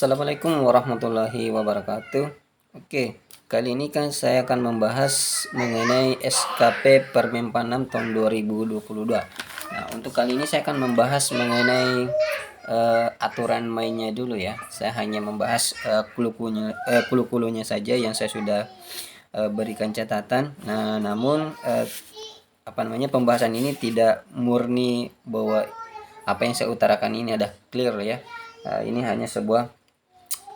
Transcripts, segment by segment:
Assalamualaikum warahmatullahi wabarakatuh. Oke, kali ini kan saya akan membahas mengenai SKP Permenpan 6 tahun 2022. Nah, untuk kali ini saya akan membahas mengenai aturan mainnya dulu ya. Saya hanya membahas kulu-kulunya saja yang saya sudah berikan catatan. Nah, namun pembahasan ini tidak murni bahwa apa yang saya utarakan ini ada clear ya. Ini hanya sebuah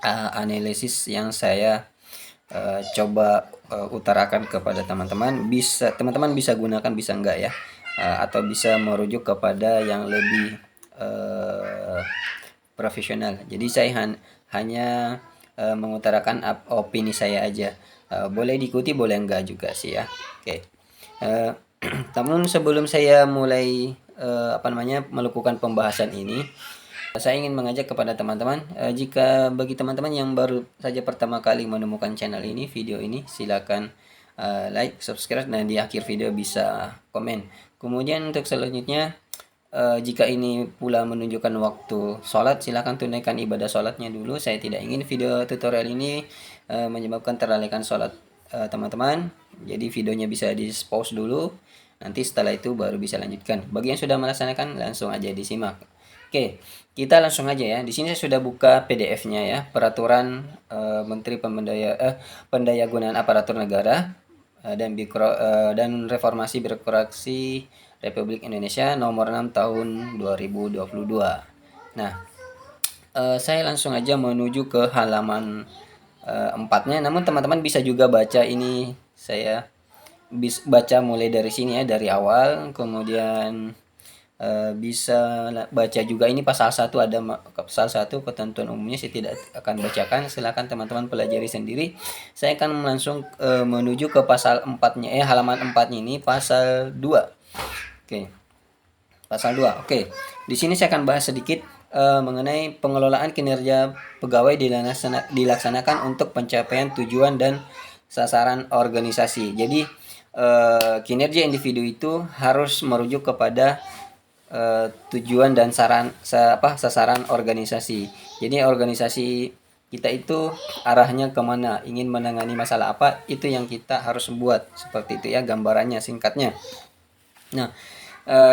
analisis yang saya coba utarakan kepada teman-teman. Teman-teman bisa gunakan, bisa enggak ya, atau bisa merujuk kepada yang lebih profesional. Jadi saya hanya mengutarakan opini saya aja. Boleh diikuti, boleh enggak juga sih ya. Oke. Namun sebelum saya mulai melakukan pembahasan ini, saya ingin mengajak kepada teman-teman, jika bagi teman-teman yang baru saja pertama kali menemukan channel ini, video ini, silakan like, subscribe, dan di akhir video bisa komen. Kemudian untuk selanjutnya, jika ini pula menunjukkan waktu sholat, silakan tunaikan ibadah sholatnya dulu. Saya tidak ingin video tutorial ini menyebabkan terlalaikan sholat teman-teman. Jadi videonya bisa di-pause dulu. Nanti setelah itu baru bisa lanjutkan. Bagi yang sudah melaksanakan, langsung aja disimak. Oke, kita langsung aja ya. Di sini saya sudah buka PDF-nya ya, Peraturan Menteri Pendayagunaan Aparatur Negara dan Reformasi Birokrasi Republik Indonesia nomor 6 tahun 2022. Nah, saya langsung aja menuju ke halaman 4-nya. Namun teman-teman bisa juga baca ini, saya baca mulai dari sini ya, dari awal, kemudian bisa baca juga ini pasal 1, ada pasal 1 ketentuan umumnya, saya tidak akan bacakan, silakan teman-teman pelajari sendiri. Saya akan langsung menuju ke pasal 4-nya, halaman 4-nya ini, pasal 2. Oke. Pasal 2. Oke. Di sini saya akan bahas sedikit mengenai pengelolaan kinerja pegawai dilaksanakan untuk pencapaian tujuan dan sasaran organisasi. Jadi kinerja individu itu harus merujuk kepada tujuan dan sasaran organisasi. Jadi organisasi kita itu arahnya kemana, ingin menangani masalah apa, itu yang kita harus buat, seperti itu ya gambarannya, singkatnya. Nah,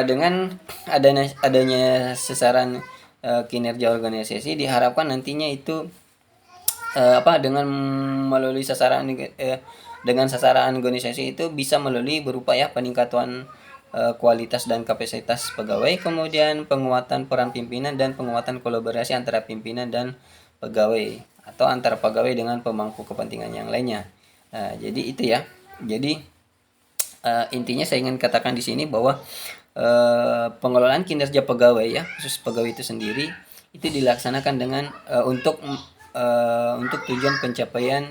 dengan adanya sasaran kinerja organisasi, diharapkan nantinya itu dengan melalui dengan sasaran organisasi itu bisa melalui berupa ya peningkatan kualitas dan kapasitas pegawai, kemudian penguatan peran pimpinan dan penguatan kolaborasi antara pimpinan dan pegawai atau antara pegawai dengan pemangku kepentingan yang lainnya. Jadi itu ya. Jadi intinya saya ingin katakan di sini bahwa pengelolaan kinerja pegawai ya, khusus pegawai itu sendiri, itu dilaksanakan dengan untuk tujuan pencapaian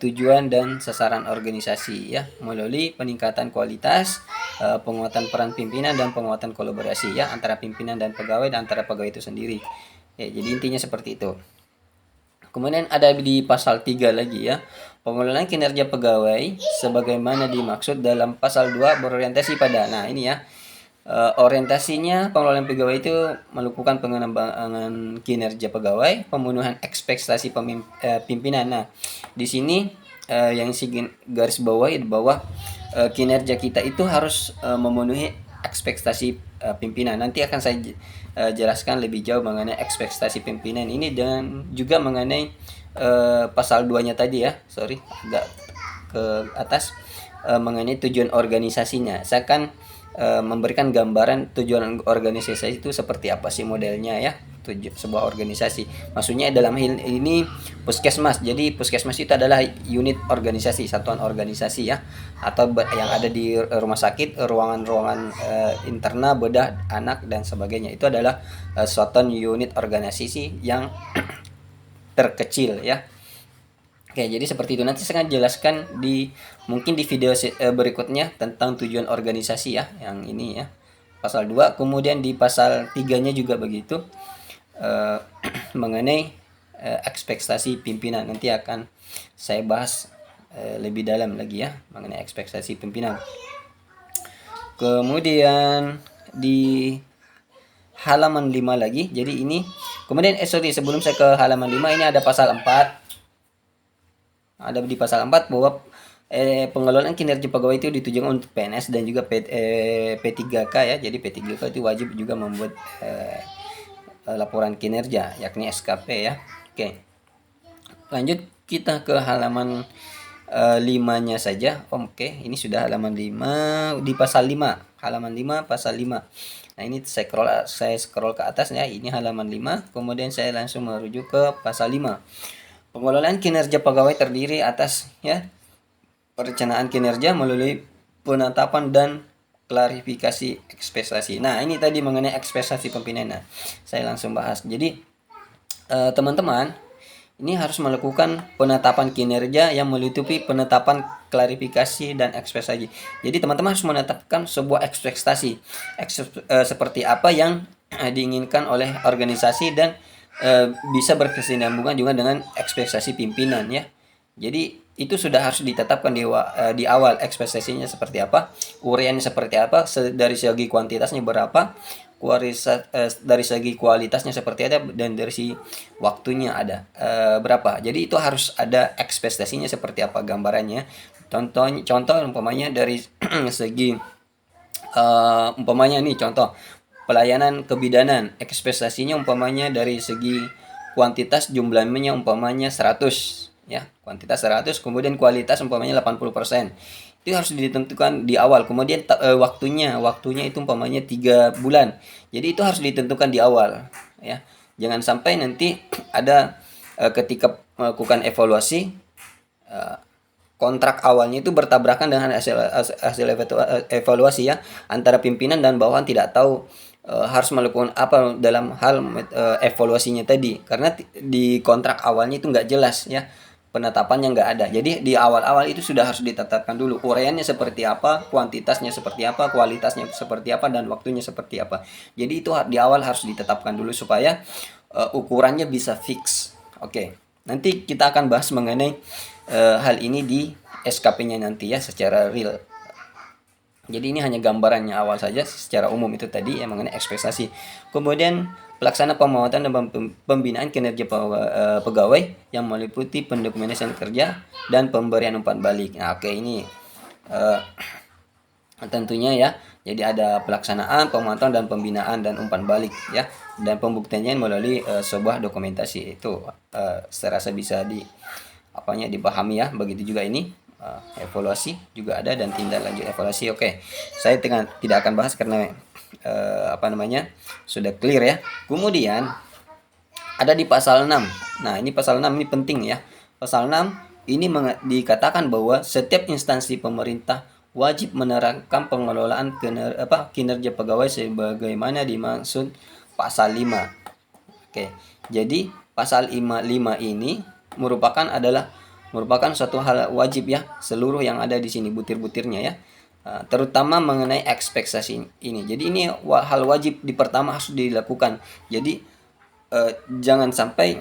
tujuan dan sasaran organisasi ya, melalui peningkatan kualitas, penguatan peran pimpinan dan penguatan kolaborasi ya antara pimpinan dan pegawai dan antara pegawai itu sendiri. Ya, jadi intinya seperti itu. Kemudian ada di pasal 3 lagi ya, pengelolaan kinerja pegawai sebagaimana dimaksud dalam pasal 2 berorientasi pada. Nah, ini ya. Orientasinya pengelolaan pegawai itu melakukan pengembangan kinerja pegawai, pemenuhan ekspektasi pimpinan. Nah, di sini yang garis bawahi bahwa kinerja kita itu harus memenuhi ekspektasi pimpinan. Nanti akan saya jelaskan lebih jauh mengenai ekspektasi pimpinan ini, dan juga mengenai pasal 2-nya tadi ya. Sorry, agak ke atas, mengenai tujuan organisasinya. Saya akan memberikan gambaran tujuan organisasi itu seperti apa sih modelnya ya, sebuah organisasi. Maksudnya dalam hal ini puskesmas. Jadi puskesmas itu adalah unit organisasi, satuan organisasi ya, atau yang ada di rumah sakit, ruangan-ruangan interna, bedah anak dan sebagainya. Itu adalah satuan unit organisasi yang terkecil ya. Oke, jadi seperti itu. Nanti saya akan jelaskan mungkin di video berikutnya tentang tujuan organisasi ya, yang ini ya. Pasal 2, kemudian di pasal 3-nya juga begitu, mengenai ekspektasi pimpinan. Nanti akan saya bahas lebih dalam lagi ya mengenai ekspektasi pimpinan. Kemudian di halaman 5 lagi, jadi ini Kemudian sorry, sebelum saya ke halaman 5, ini ada pasal 4. Ada di pasal 4 bahwa pengelolaan kinerja pegawai itu ditujukan untuk PNS dan juga P3K ya. Jadi P3K itu wajib juga membuat laporan kinerja, yakni SKP ya. Oke. Lanjut kita ke halaman 5-nya saja. Oke, ini sudah halaman 5 di pasal 5. Halaman 5 pasal 5. Nah, ini saya scroll ke atas ya. Ini halaman 5. Kemudian saya langsung merujuk ke pasal 5. Pengelolaan kinerja pegawai terdiri atas ya perencanaan kinerja melalui penetapan dan klarifikasi ekspektasi. Nah, ini tadi mengenai ekspektasi pimpinan. Nah, saya langsung bahas. Jadi teman-teman ini harus melakukan penetapan kinerja yang meliputi penetapan klarifikasi dan ekspektasi. Jadi teman-teman harus menetapkan sebuah ekspektasi seperti apa yang diinginkan oleh organisasi dan bisa berkesinambungan juga dengan ekspektasi pimpinan ya. Jadi itu sudah harus ditetapkan di awal ekspektasinya seperti apa, uraiannya seperti apa, dari segi kuantitasnya berapa, dari segi kualitasnya seperti ada, dan dari segi waktunya ada berapa. Jadi itu harus ada ekspektasinya seperti apa gambarannya. Contoh umpamanya dari segi umpamanya nih contoh pelayanan kebidanan, ekspektasinya umpamanya dari segi kuantitas jumlahnya umpamanya 100 ya, kuantitas 100, kemudian kualitas umpamanya 80%. Itu harus ditentukan di awal. Kemudian waktunya itu umpamanya 3 bulan. Jadi itu harus ditentukan di awal ya. Jangan sampai nanti ada ketika melakukan evaluasi kontrak awalnya itu bertabrakan dengan hasil evaluasi ya, antara pimpinan dan bawahan tidak tahu harus melakukan apa dalam hal evaluasinya tadi, karena di kontrak awalnya itu nggak jelas ya, penetapannya nggak ada. Jadi di awal-awal itu sudah harus ditetapkan dulu uraiannya seperti apa, kuantitasnya seperti apa, kualitasnya seperti apa, dan waktunya seperti apa. Jadi itu di awal harus ditetapkan dulu supaya ukurannya bisa fix. Oke, nanti kita akan bahas mengenai hal ini di SKP-nya nanti ya secara real. Jadi ini hanya gambarannya awal saja secara umum itu tadi yang mengenai ekspektasi. Kemudian pelaksana pemawatan dan pembinaan kinerja pegawai yang meliputi pendokumentasian kerja dan pemberian umpan balik. Nah, oke, ini tentunya ya. Jadi ada pelaksanaan, pemantauan dan pembinaan dan umpan balik ya. Dan pembuktiannya melalui sebuah dokumentasi. Itu saya rasa bisa dipahami ya. Begitu juga ini evaluasi juga ada dan tindak lanjut evaluasi. Oke, saya tidak akan bahas karena sudah clear ya. Kemudian ada di pasal 6. Nah, ini pasal 6 ini penting ya. Pasal 6 ini dikatakan bahwa setiap instansi pemerintah wajib menerapkan pengelolaan kinerja pegawai sebagaimana dimaksud pasal 5. Oke. Jadi pasal 5 ini merupakan suatu hal wajib ya, seluruh yang ada di sini butir-butirnya ya, terutama mengenai ekspektasi ini. Jadi ini hal wajib pertama harus dilakukan. Jadi jangan sampai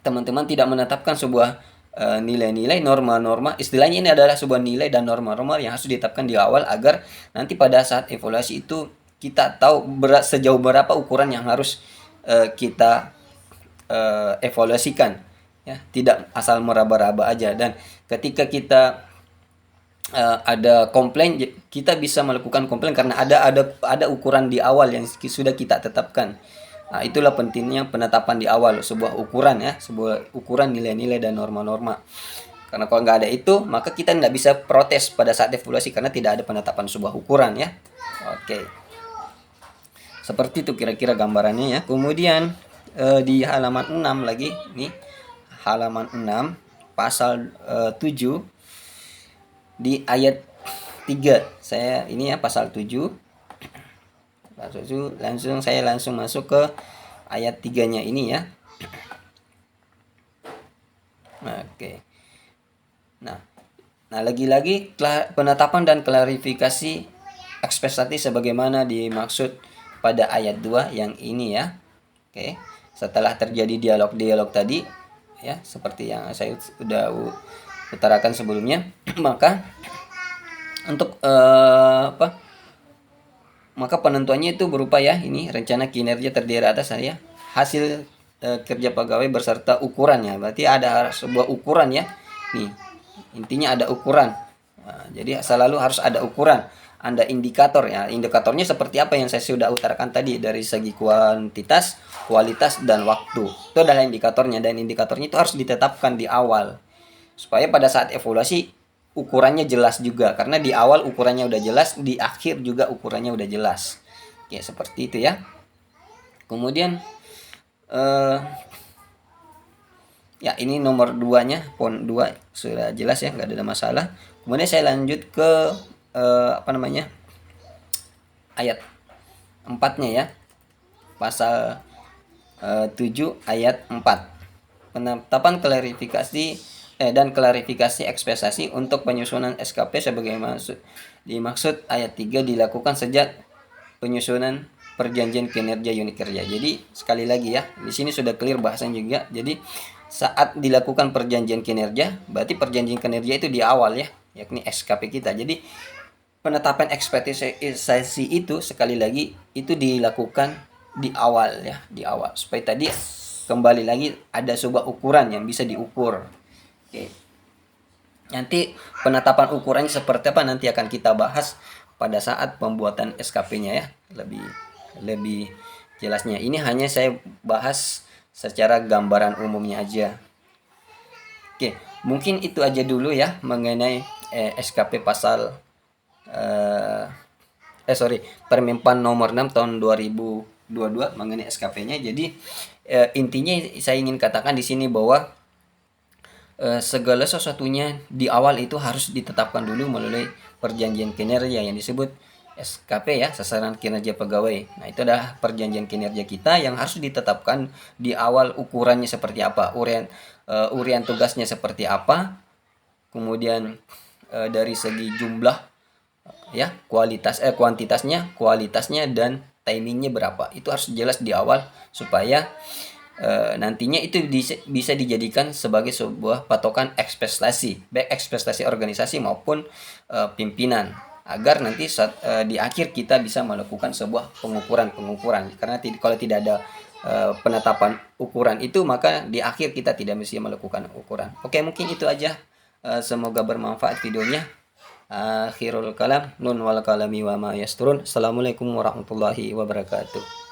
teman-teman tidak menetapkan sebuah nilai-nilai, norma-norma. Istilahnya ini adalah sebuah nilai dan norma-norma yang harus ditetapkan di awal agar nanti pada saat evaluasi itu kita tahu sejauh berapa ukuran yang harus kita evaluasikan ya, tidak asal meraba-raba aja. Dan ketika kita ada komplain, kita bisa melakukan komplain karena ada ukuran di awal yang sudah kita tetapkan. Nah, itulah pentingnya penetapan di awal sebuah ukuran ya, sebuah ukuran nilai-nilai dan norma-norma. Karena kalau nggak ada itu, maka kita tidak bisa protes pada saat evaluasi karena tidak ada penetapan sebuah ukuran ya. Oke. Seperti itu kira-kira gambarannya ya. Kemudian di halaman 6 lagi nih. Halaman 6 pasal 7 di ayat 3. Saya ini ya pasal 7. Saya langsung masuk ke ayat 3-nya ini ya. Oke. Nah, lagi-lagi penetapan dan klarifikasi ekspektasi sebagaimana dimaksud pada ayat 2 yang ini ya. Oke. Setelah terjadi dialog-dialog tadi ya, seperti yang saya sudah utarakan sebelumnya, maka untuk maka penentuannya itu berupa ya, ini rencana kinerja terdiri atas ya hasil kerja pegawai beserta ukurannya. Berarti ada sebuah ukuran ya. Nih, intinya ada ukuran. Nah, jadi selalu harus ada ukuran. Ada indikator ya. Indikatornya seperti apa yang saya sudah utarakan tadi dari segi kuantitas, kualitas dan waktu. Itu adalah indikatornya dan indikatornya itu harus ditetapkan di awal. Supaya pada saat evaluasi ukurannya jelas juga karena di awal ukurannya udah jelas, di akhir juga ukurannya udah jelas. Oke, seperti itu ya. Kemudian ya ini nomor 2-nya, pon 2 sudah jelas ya, nggak ada masalah. Kemudian saya lanjut ke ayat 4-nya ya. Pasal 7 ayat 4. Penetapan klarifikasi dan klarifikasi ekspektasi untuk penyusunan SKP sebagai dimaksud ayat 3 dilakukan sejak penyusunan perjanjian kinerja unit kerja. Jadi sekali lagi ya, di sini sudah clear bahasan juga. Jadi saat dilakukan perjanjian kinerja, berarti perjanjian kinerja itu di awal ya, yakni SKP kita. Jadi penetapan ekspektasi itu sekali lagi itu dilakukan di awal ya, di awal. Supaya tadi kembali lagi ada sebuah ukuran yang bisa diukur. Oke. Nanti penetapan ukurannya seperti apa nanti akan kita bahas pada saat pembuatan SKP-nya ya, lebih jelasnya. Ini hanya saya bahas secara gambaran umumnya aja. Oke, mungkin itu aja dulu ya mengenai SKP pasal Permenpan nomor 6 tahun 2022 mengenai SKP-nya. Jadi intinya saya ingin katakan di sini bahwa segala sesuatunya di awal itu harus ditetapkan dulu melalui perjanjian kinerja yang disebut SKP ya, sasaran kinerja pegawai. Nah, itu adalah perjanjian kinerja kita yang harus ditetapkan di awal, ukurannya seperti apa, urian tugasnya seperti apa, kemudian dari segi jumlah ya, kuantitasnya, kualitasnya dan timingnya berapa. Itu harus jelas di awal supaya nantinya itu bisa dijadikan sebagai sebuah patokan ekspektasi, baik ekspektasi organisasi maupun pimpinan, agar nanti saat di akhir kita bisa melakukan sebuah pengukuran karena kalau tidak ada penetapan ukuran itu, maka di akhir kita tidak bisa melakukan ukuran. Oke, mungkin itu aja. Semoga bermanfaat videonya. Akhirul kalam, nun wal kalami wa ma yasturun. Assalamualaikum warahmatullahi wabarakatuh.